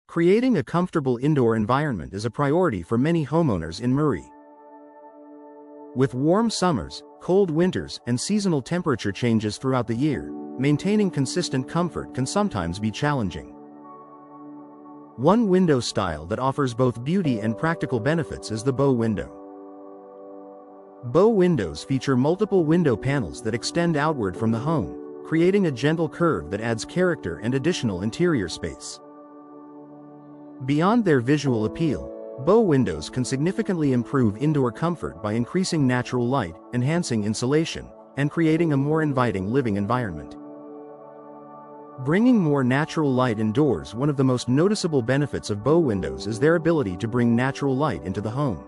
Creating a comfortable indoor environment is a priority for many homeowners in Murray. With warm summers, cold winters, and seasonal temperature changes throughout the year, maintaining consistent comfort can sometimes be challenging. One window style that offers both beauty and practical benefits is the bow window. Bow windows feature multiple window panels that extend outward from the home, creating a gentle curve that adds character and additional interior space. Beyond their visual appeal, bow windows can significantly improve indoor comfort by increasing natural light, enhancing insulation, and creating a more inviting living environment. Bringing more natural light indoors. One of the most noticeable benefits of bow windows is their ability to bring natural light into the home.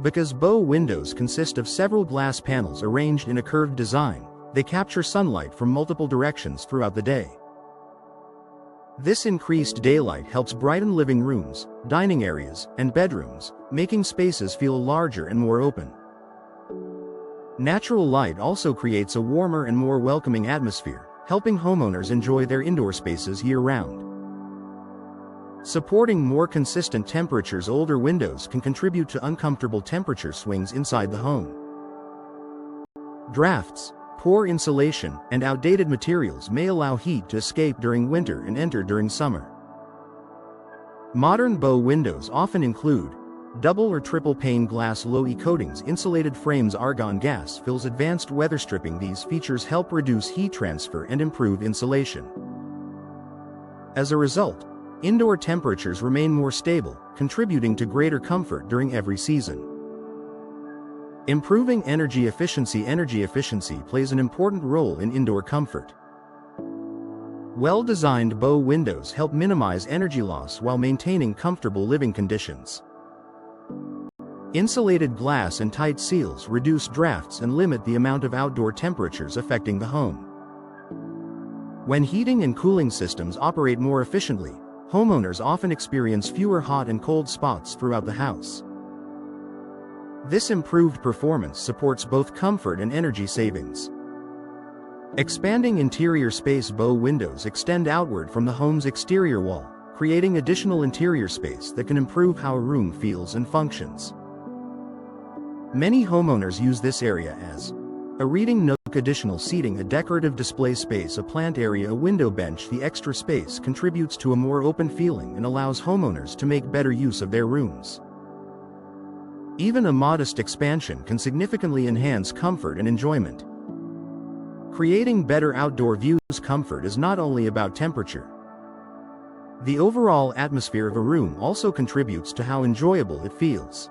Because bow windows consist of several glass panels arranged in a curved design, they capture sunlight from multiple directions throughout the day. This increased daylight helps brighten living rooms, dining areas, and bedrooms, making spaces feel larger and more open. Natural light also creates a warmer and more welcoming atmosphere, helping homeowners enjoy their indoor spaces year-round. Supporting more consistent temperatures. Older windows can contribute to uncomfortable temperature swings inside the home. Drafts, poor insulation, and outdated materials may allow heat to escape during winter and enter during summer. Modern bow windows often include double or triple pane glass low-E coatings, insulated frames, argon gas fills, advanced weather stripping. These features help reduce heat transfer and improve insulation. As a result, indoor temperatures remain more stable, contributing to greater comfort during every season. Improving energy efficiency. Energy efficiency plays an important role in indoor comfort. Well-designed bow windows help minimize energy loss while maintaining comfortable living conditions. Insulated glass and tight seals reduce drafts and limit the amount of outdoor temperatures affecting the home. When heating and cooling systems operate more efficiently, homeowners often experience fewer hot and cold spots throughout the house. This improved performance supports both comfort and energy savings. Expanding interior space. Bow windows extend outward from the home's exterior wall, creating additional interior space that can improve how a room feels and functions. Many homeowners use this area as a reading nook, additional seating, a decorative display space, a plant area, a window bench. The extra space contributes to a more open feeling and allows homeowners to make better use of their rooms. Even a modest expansion can significantly enhance comfort and enjoyment. Creating better outdoor views. Comfort is not only about temperature. The overall atmosphere of a room also contributes to how enjoyable it feels.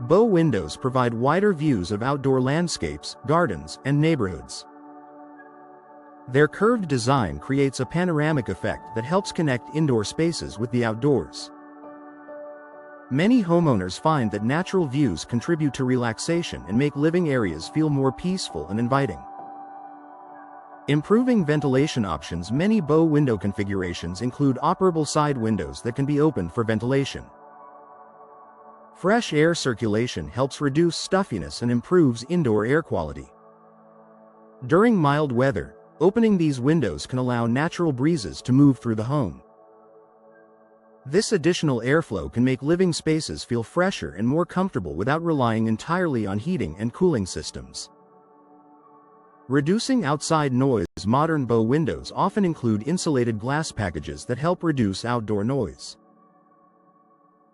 Bow windows provide wider views of outdoor landscapes, gardens, and neighborhoods. Their curved design creates a panoramic effect that helps connect indoor spaces with the outdoors. Many homeowners find that natural views contribute to relaxation and make living areas feel more peaceful and inviting. Improving ventilation options. Many bow window configurations include operable side windows that can be opened for ventilation. Fresh air circulation helps reduce stuffiness and improves indoor air quality. During mild weather, opening these windows can allow natural breezes to move through the home. This additional airflow can make living spaces feel fresher and more comfortable without relying entirely on heating and cooling systems. Reducing outside noise. Modern bow windows often include insulated glass packages that help reduce outdoor noise.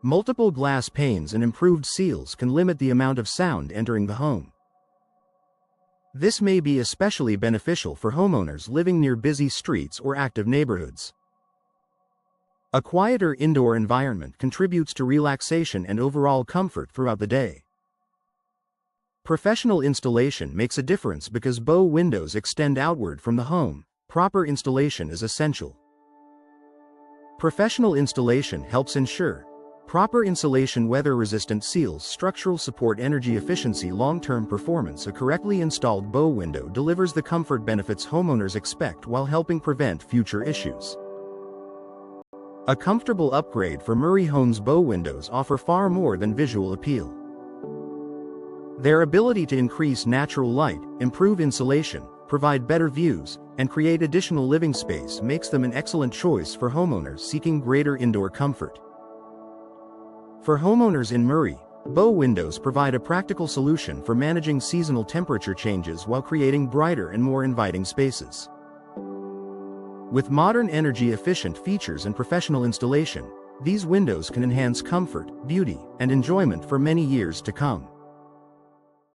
Multiple glass panes and improved seals can limit the amount of sound entering the home. This may be especially beneficial for homeowners living near busy streets or active neighborhoods. A quieter indoor environment contributes to relaxation and overall comfort throughout the day. Professional installation makes a difference because bow windows extend outward from the home. Proper installation is essential. Professional installation helps ensure proper insulation, weather-resistant seals, structural support, energy efficiency, long-term performance. A correctly installed bow window delivers the comfort benefits homeowners expect while helping prevent future issues. A comfortable upgrade. For Murray Homes, bow windows offer far more than visual appeal. Their ability to increase natural light, improve insulation, provide better views, and create additional living space makes them an excellent choice for homeowners seeking greater indoor comfort. For homeowners in Murray, bow windows provide a practical solution for managing seasonal temperature changes while creating brighter and more inviting spaces. With modern energy-efficient features and professional installation, these windows can enhance comfort, beauty, and enjoyment for many years to come.